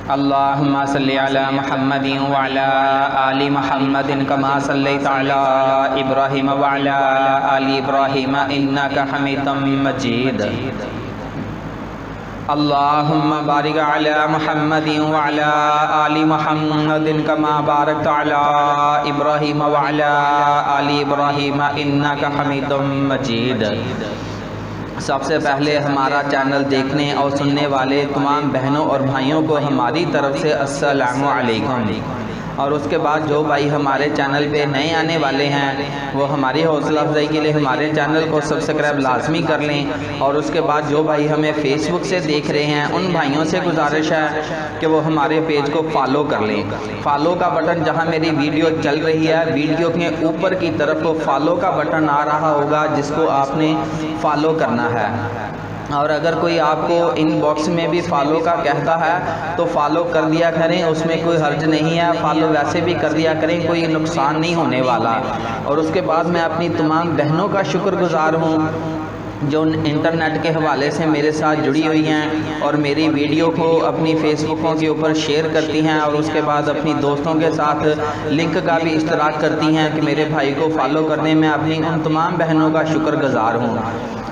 اللہم صلی علی محمد وعلی آل محمد کما صلیت علی ابراہیم وعلی آل ابراہیم انک حمید مجید۔ اللہم بارک علی محمد وعلی آل محمد کما بارکت علی ابراہیم وعلی آل ابراہیم انک حمید مجید۔ سب سے پہلے ہمارا چینل دیکھنے اور سننے والے تمام بہنوں اور بھائیوں کو ہماری طرف سے السلام علیکم، اور اس کے بعد جو بھائی ہمارے چینل پہ نئے آنے والے ہیں وہ ہماری حوصلہ افزائی کے لیے ہمارے چینل کو سبسکرائب لازمی کر لیں، اور اس کے بعد جو بھائی ہمیں فیس بک سے دیکھ رہے ہیں ان بھائیوں سے گزارش ہے کہ وہ ہمارے پیج کو فالو کر لیں۔ فالو کا بٹن جہاں میری ویڈیو چل رہی ہے ویڈیو کے اوپر کی طرف فالو کا بٹن آ رہا ہوگا جس کو آپ نے فالو کرنا ہے، اور اگر کوئی آپ کو ان باکس میں بھی فالو کا کہتا ہے تو فالو کر دیا کریں، اس میں کوئی حرج نہیں ہے، فالو ویسے بھی کر دیا کریں، کوئی نقصان نہیں ہونے والا۔ اور اس کے بعد میں اپنی تمام بہنوں کا شکر گزار ہوں جو انٹرنیٹ کے حوالے سے میرے ساتھ جڑی ہوئی ہیں اور میری ویڈیو کو اپنی فیس بکوں کے اوپر شیئر کرتی ہیں، اور اس کے بعد اپنی دوستوں کے ساتھ لنک کا بھی اشتراک کرتی ہیں کہ میرے بھائی کو فالو کرنے میں اپنی ان تمام بہنوں کا شکر گزار ہوں،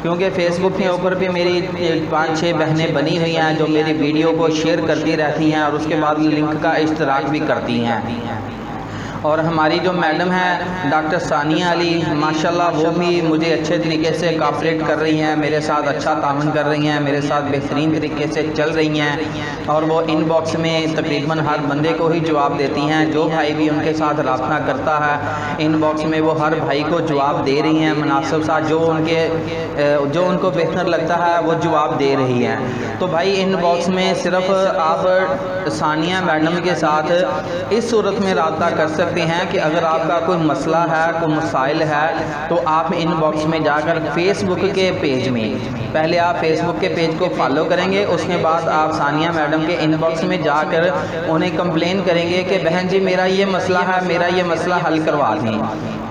کیونکہ فیس بک کے اوپر بھی میری 5-6 بہنیں بنی ہوئی ہیں جو میری ویڈیو کو شیئر کرتی رہتی ہیں اور اس کے بعد لنک کا اشتراک بھی کرتی ہیں۔ اور ہماری جو میڈم ہے ڈاکٹر ثانیہ علی ماشاءاللہ وہ بھی مجھے اچھے طریقے سے کاپریٹ کر رہی ہیں، میرے ساتھ اچھا تعاون کر رہی ہیں، میرے ساتھ بہترین طریقے سے چل رہی ہیں، اور وہ ان باکس میں تقریباً ہر بندے کو ہی جواب دیتی ہیں، جو بھائی بھی ان کے ساتھ رابطہ کرتا ہے ان باکس میں وہ ہر بھائی کو جواب دے رہی ہیں مناسب سا، جو ان کو بہتر لگتا ہے وہ جواب دے رہی ہیں۔ تو بھائی ان باکس میں صرف آپ ثانیہ میڈم کے ساتھ اس صورت میں رابطہ کر سکتے ہیں کہ اگر آپ کا کوئی مسئلہ ہے، کوئی مسائل ہے تو آپ ان باکس میں جا کر فیس بک کے پیج میں پہلے آپ فیس بک کے پیج کو فالو کریں گے، اس کے بعد آپ ثانیہ میڈم کے ان باکس میں جا کر انہیں کمپلین کریں گے کہ بہن جی میرا یہ مسئلہ ہے، میرا یہ مسئلہ حل کروا دیں،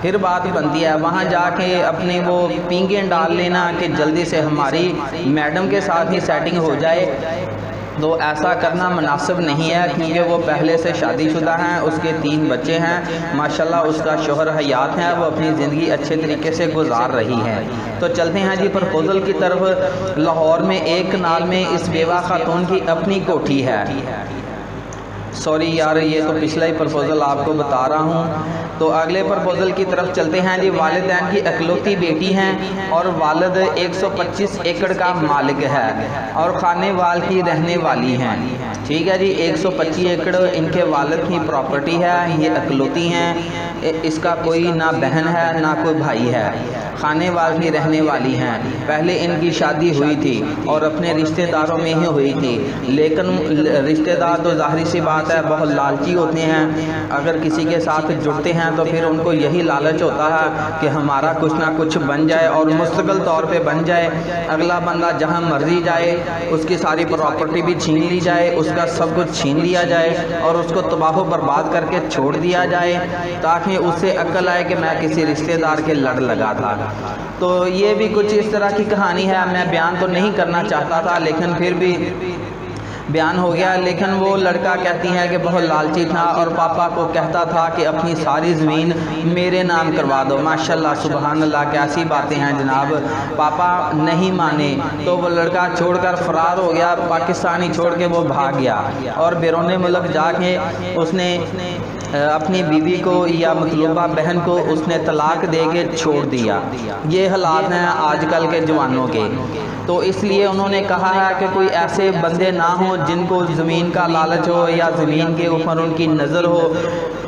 پھر بات بنتی ہے وہاں جا کے اپنے وہ پینگیں ڈال لینا کہ جلدی سے ہماری میڈم کے ساتھ ہی سیٹنگ ہو جائے۔ تو ایسا کرنا مناسب نہیں ہے کیونکہ وہ پہلے سے شادی شدہ ہیں، اس کے 3 بچے ہیں، ماشاءاللہ اس کا شوہر حیات ہے، وہ اپنی زندگی اچھے طریقے سے گزار رہی ہے۔ تو چلتے ہیں جی پرپوزل کی طرف۔ لاہور میں ایک کنال میں اس بیوہ خاتون کی اپنی کوٹھی ہے۔ سوری یار یہ تو پچھلا ہی پرپوزل آپ کو بتا رہا ہوں، تو اگلے پرپوزل کی طرف چلتے ہیں جی۔ والدین کی اکلوتی بیٹی ہیں اور والد 125 ایکڑ کا مالک ہے اور خانے وال کی رہنے والی ہیں، ٹھیک ہے جی۔ 125 ایکڑ ان کے والد کی پراپرٹی ہے، یہ اکلوتی ہیں، اس کا کوئی نہ بہن ہے نہ کوئی بھائی ہے، خانے وال کی رہنے والی ہیں۔ پہلے ان کی شادی ہوئی تھی اور اپنے رشتہ داروں میں ہی ہوئی تھی، لیکن رشتہ دار تو ظاہری سی بات ہے بہت لالچی ہوتے ہیں، اگر کسی کے ساتھ جڑتے ہیں تو پھر ان کو یہی لالچ ہوتا ہے کہ ہمارا کچھ نہ کچھ بن جائے اور مستقل طور پہ بن جائے، اگلا بندہ جہاں مرضی جائے اس کی ساری پراپرٹی بھی چھین لی جائے، اس کا سب کچھ چھین لیا جائے اور اس کو تباہ و برباد کر کے چھوڑ دیا جائے تاکہ اس سے عقل آئے کہ میں کسی رشتہ دار کے لڑ لگا تھا۔ تو یہ بھی کچھ اس طرح کی کہانی ہے، میں بیان تو نہیں کرنا چاہتا تھا لیکن پھر بھی بیان ہو گیا۔ لیکن وہ لڑکا کہتی ہے کہ بہت لالچی تھا اور پاپا کو کہتا تھا کہ اپنی ساری زمین میرے نام کروا دو۔ ماشاءاللہ سبحان اللہ کیسی باتیں ہیں جناب، پاپا نہیں مانے تو وہ لڑکا چھوڑ کر فرار ہو گیا، پاکستانی چھوڑ کے وہ بھاگ گیا اور بیرون ملک جا کے اس نے اپنی بیوی کو یا مطلوبہ بہن کو اس نے طلاق دے کے چھوڑ دیا۔ یہ حالات ہیں آج کل کے جوانوں کے، تو اس لیے انہوں نے کہا ہے کہ کوئی ایسے بندے نہ ہوں جن کو زمین کا لالچ ہو یا زمین کے اوپر ان کی نظر ہو۔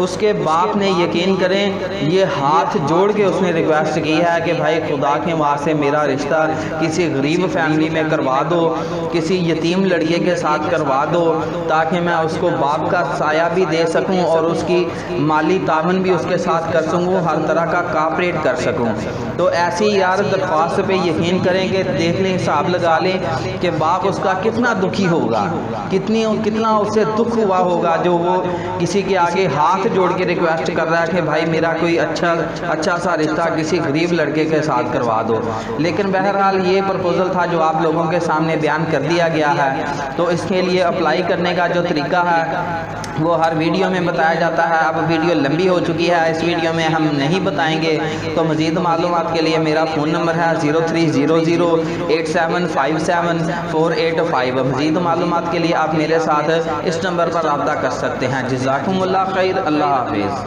اس کے باپ نے یقین کریں یہ ہاتھ جوڑ کے اس نے ریکویسٹ کی ہے کہ بھائی خدا کے واسطے میرا رشتہ کسی غریب فیملی میں کروا دو، کسی یتیم لڑکے کے ساتھ کروا دو تاکہ میں اس کو باپ کا سایہ بھی دے سکوں اور اس کی مالی تعاون بھی اس کے ساتھ کر سکوں، ہر طرح کا کاپریٹ کر سکوں۔ تو ایسی یار درخواست پہ یقین کریں کہ دیکھ لیں حساب لگا لیں کہ باپ اس کا کتنا دکھی ہوگا، کتنا اسے دکھ ہوا ہوگا جو وہ کسی کے آگے ہاتھ جوڑ کے ریکویسٹ کر رہا ہے کہ بھائی میرا کوئی اچھا سا رشتہ کسی غریب لڑکے کے ساتھ کروا دو۔ لیکن بہرحال یہ پرپوزل تھا جو آپ لوگوں کے سامنے بیان کر دیا گیا ہے، تو اس کے لیے اپلائی کرنے کا جو طریقہ ہے وہ ہر ویڈیو میں بتایا جاتا ہے۔ اب ویڈیو لمبی ہو چکی ہے، اس ویڈیو میں ہم نہیں بتائیں گے، تو مزید معلومات کے لیے میرا فون نمبر ہے 030087574885۔ مزید معلومات کے لیے آپ میرے ساتھ اس نمبر پر رابطہ کر سکتے ہیں۔ جزاکم اللہ خیر، اللہ حافظ۔